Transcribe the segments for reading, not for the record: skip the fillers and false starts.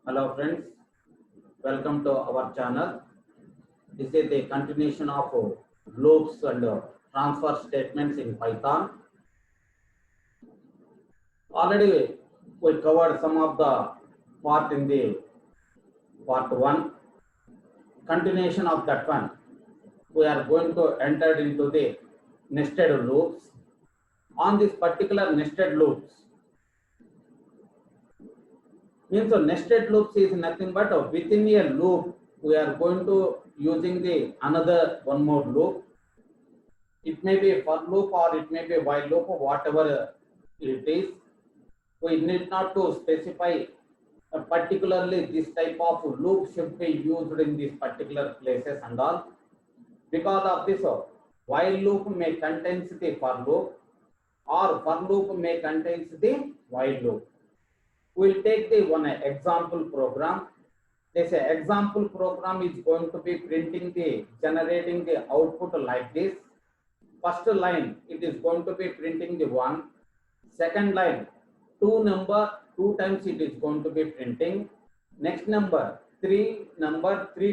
Hello friends, welcome to our channel. This is the continuation of loops and transfer statements in Python. Already we covered some of the part in the part 1. Continuation of that one. We are going to enter into the nested loops. On this particular nested loops, means nested loops is nothing but within a loop we are going to using the another one more loop. It may be a for loop or it may be a while loop or whatever it is. We need not to specify particularly this type of loop should be used in these particular places and all. Because of this, while loop may contains the for loop or for loop may contains the while loop. We'll take the one example program. This example program is going to be printing the generating the output like this. First line it is going to be printing the 1. Second line 2 number 2 times it is going to be printing. Next number 3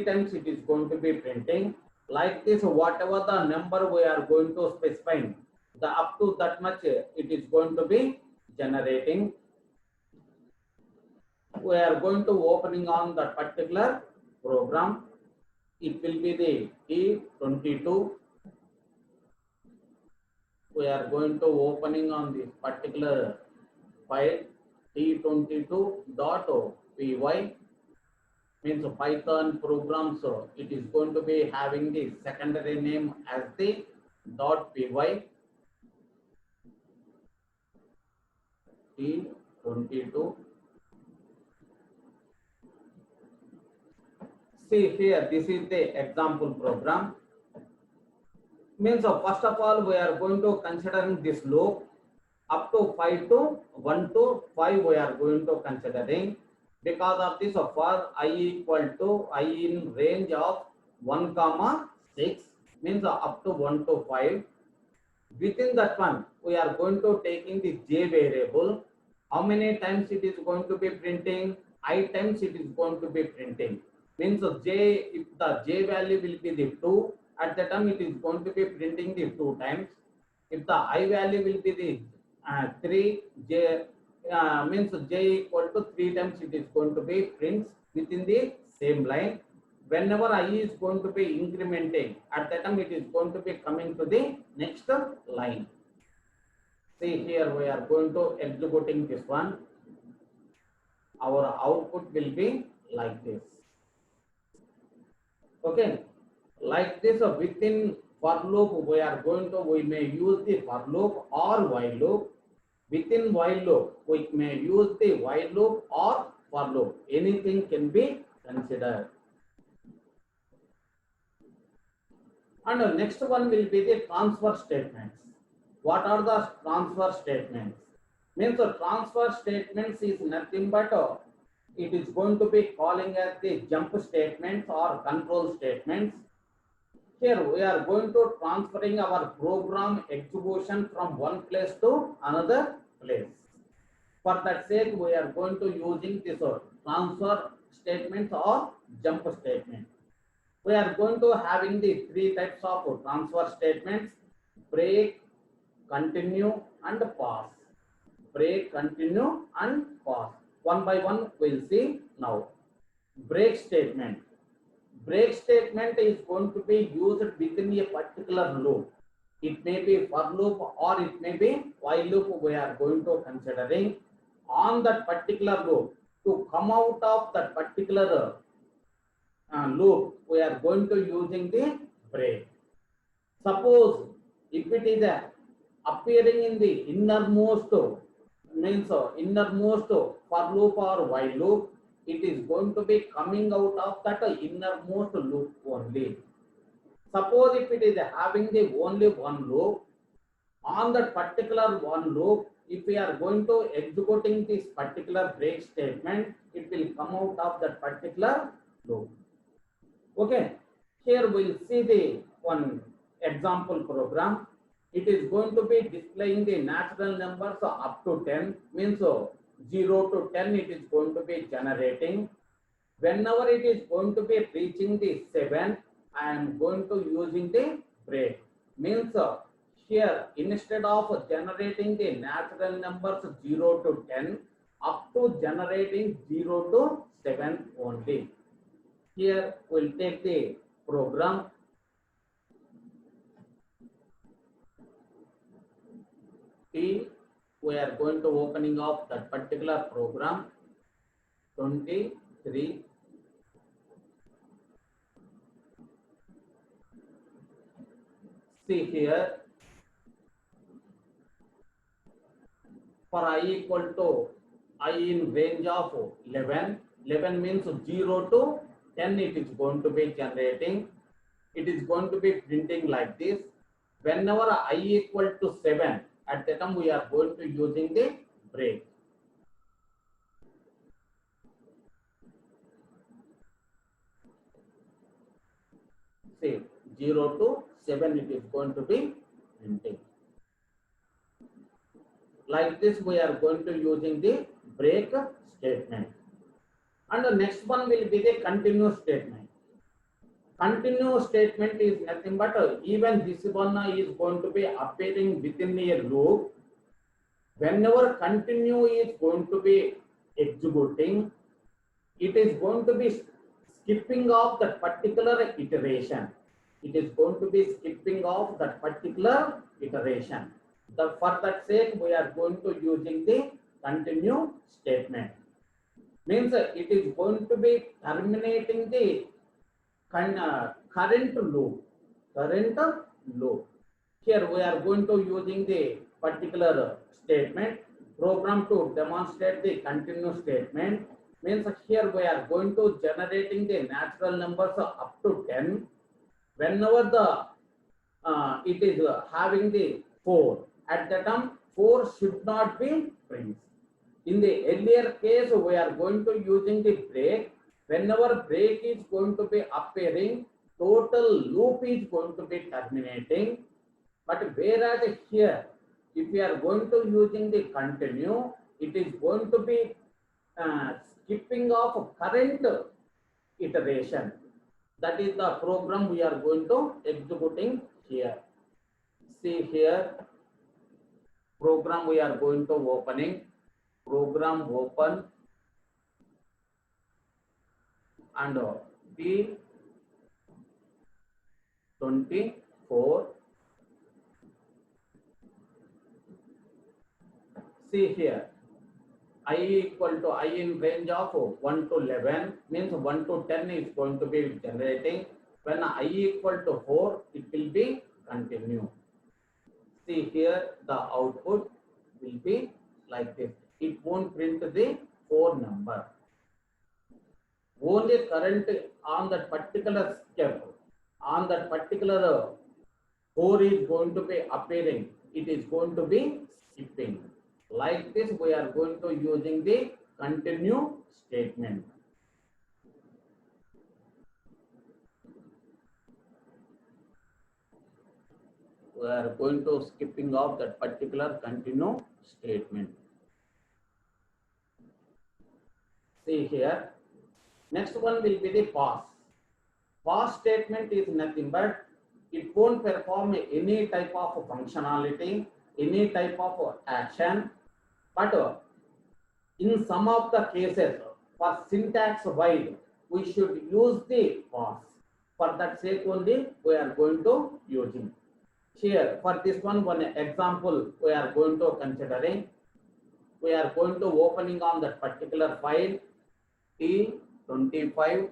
times it is going to be printing. Like this, whatever the number we are going to specify, the up to that much it is going to be generating. We are going to opening on that particular program. It will be the T22. We are going to opening on this particular file T22.py, means Python program. So it is going to be having the secondary name as the .py T22. See here, this is the example program. Means first of all we are going to considering this loop up to 5 to 1 to 5 we are going to considering. Because of this, for I equal to I in range of 1 comma 6 means up to 1 to 5. Within that one we are going to taking the j variable. How many times it is going to be printing? I times it is going to be printing. Means j, if the j value will be the 2, at the time it is going to be printing the 2 times. If the I value will be the 3, j means j equal to 3 times it is going to be prints within the same line. Whenever I is going to be incrementing, at that time it is going to be coming to the next line. See here we are going to executing this one. Our output will be like this. Okay, like this within for loop we are going to, we may use the for loop or while loop. Within while loop we may use the while loop or for loop. Anything can be considered. And the next one will be the transfer statements. What are the transfer statements? Means the transfer statements is nothing but it is going to be calling as the jump statements or control statements. Here we are going to transferring our program execution from one place to another place. For that sake, we are going to using this transfer statements or jump statement. We are going to having the 3 types of transfer statements: break, continue, and pause. Break, continue, and pause. One by one, we'll see now. Break statement. Break statement is going to be used within a particular loop. It may be for loop or it may be while loop. We are going to considering on that particular loop. To come out of that particular loop, we are going to using the break. Suppose if it is appearing in the innermost, means innermost for loop or while loop, it is going to be coming out of that innermost loop only. Suppose if it is having the only one loop, on that particular one loop, if we are going to executing this particular break statement, it will come out of that particular loop. Okay, here we'll see the one example program. It is going to be displaying the natural numbers up to 10, means 0 to 10 it is going to be generating. Whenever it is going to be reaching the 7, I am going to using the break. Means here instead of generating the natural numbers 0 to 10 up to generating 0 to 7 only. Here we'll take the program T. We are going to opening of that particular program 23. See here, for I equal to I in range of 11. 11 means 0 to 10 it is going to be generating. It is going to be printing like this. Whenever I equal to 7, at that time we are going to using the break. See, 0 to 7 it is going to be printing. Like this we are going to using the break statement. And the next one will be the continue statement. Continue statement is nothing but even this one is going to be appearing within a loop. Whenever continue is going to be executing, it is going to be skipping off that particular iteration. It is going to be skipping off that particular iteration. For that sake, we are going to using the continue statement. Means it is going to be terminating the current loop. Here we are going to using the particular statement program to demonstrate the continuous statement. Means here we are going to generating the natural numbers up to 10. Whenever the it is having the 4, at the time 4 should not be printed. In the earlier case, we are going to using the break. Whenever break is going to be appearing, total loop is going to be terminating. But whereas here, if we are going to using the continue, it is going to be skipping off current iteration. That is the program we are going to executing here. See here, program we are going to opening. Program open and P24. See here, I equal to I in range of 1 to 11 means 1 to 10 is going to be generating. When I equal to 4, it will be continue. See here, the output will be like this. It won't print the 4 number. Only current on that particular step, on that particular 4 is going to be appearing. It is going to be skipping. Like this, we are going to using the continue statement. We are going to skipping off that particular continue statement. See here, next one will be the pause. Pause statement is nothing but it won't perform any type of functionality, any type of action, but in some of the cases, for syntax wise, we should use the pause. For that sake only, we are going to using. Here, for this one example, we are going to considering. We are going to opening on that particular file T25.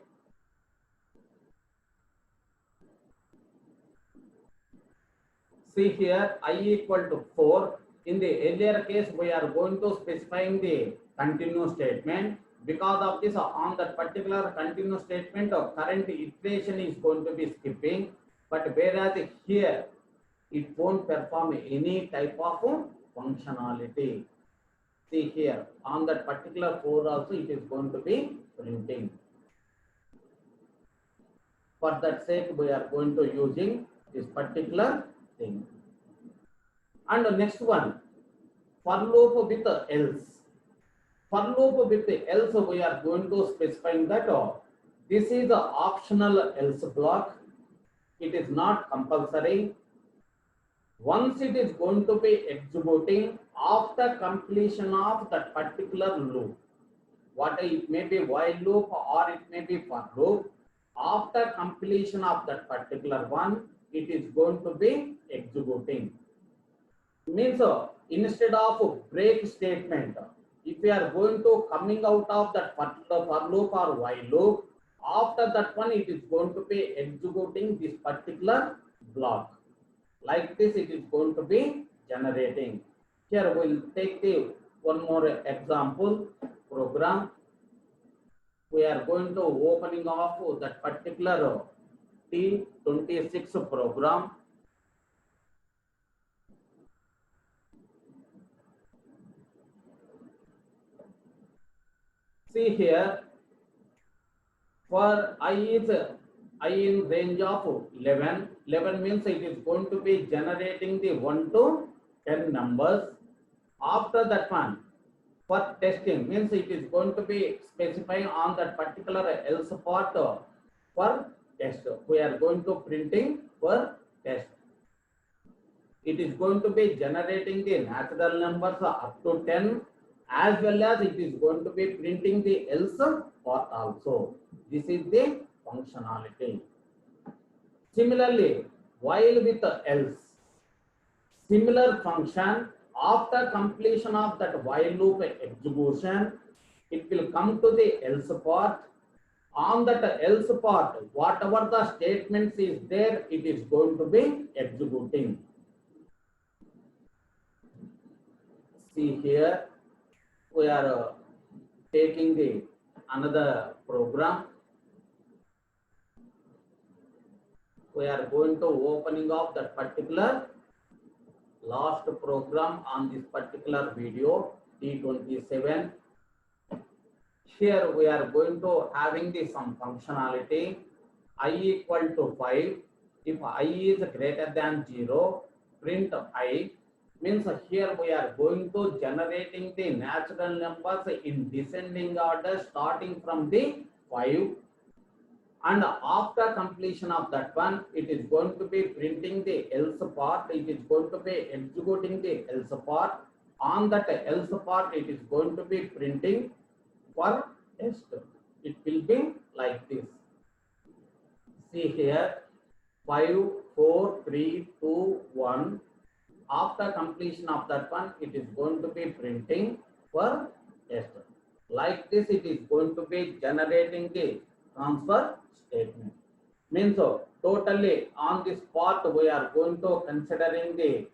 See here, I equal to 4. In the earlier case, we are going to specifying the continue statement. Because of this, on that particular continue statement, current iteration is going to be skipping. But whereas here, it won't perform any type of functionality. See here, on that particular 4 also, it is going to be printing. For that sake, we are going to using this particular thing. And the next one, for loop with else. For loop with the else, we are going to specifying that this is the optional else block. It is not compulsory. Once it is going to be executing after completion of that particular loop, what it may be while loop or it may be for loop, after completion of that particular one, it is going to be executing. Means instead of break statement, if we are going to coming out of that particular for loop or while loop, after that one it is going to be executing this particular block. Like this it is going to be generating. Here we will take the one more example program. We are going to opening off that particular T26 program. See here, for I in range of 11. 11 means it is going to be generating the 1 to 10 numbers. After that one, for testing means it is going to be specifying on that particular else part for test. We are going to printing for test. It is going to be generating the natural numbers up to 10, as well as it is going to be printing the else part also. This is the functionality. Similarly, while with else, similar function, after completion of that while loop execution, it will come to the else part. On that else part, whatever the statements is there, it is going to be executing. See here, we are taking the another program. We are going to opening of that particular last program on this particular video T27. Here we are going to having the some functionality I equal to 5. If I is greater than 0, print I. Means here we are going to generating the natural numbers in descending order starting from the 5. And after completion of that one, it is going to be printing the else part. It is going to be executing the else part. On that else part, it is going to be printing for test. It will be like this. See here, 5, 4, 3, 2, 1. After completion of that one, it is going to be printing for test. Like this, it is going to be generating the transfer statement. Means totally on this part we are going to considering the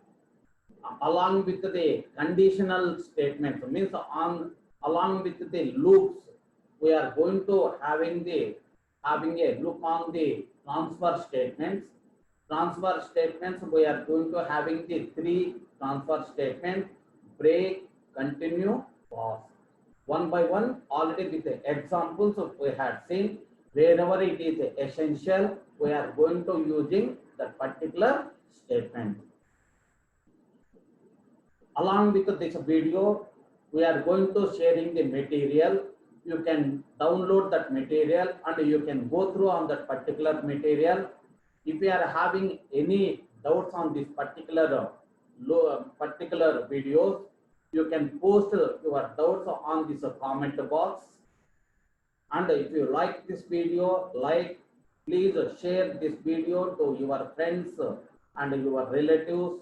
along with the conditional statements. Means on along with the loops we are going to having a loop on the transfer statements. Transfer statements we are going to having the 3 transfer statements: break, continue, pause. One by one, already with the examples we had seen. Wherever it is essential, we are going to using that particular statement. Along with this video, we are going to sharing the material. You can download that material and you can go through on that particular material. If you are having any doubts on this particular videos, you can post your doubts on this comment box. And if you like this video, please share this video to your friends and your relatives,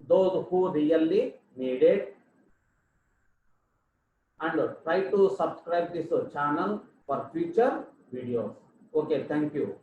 those who really need it. And try to subscribe this channel for future videos. Okay, thank you.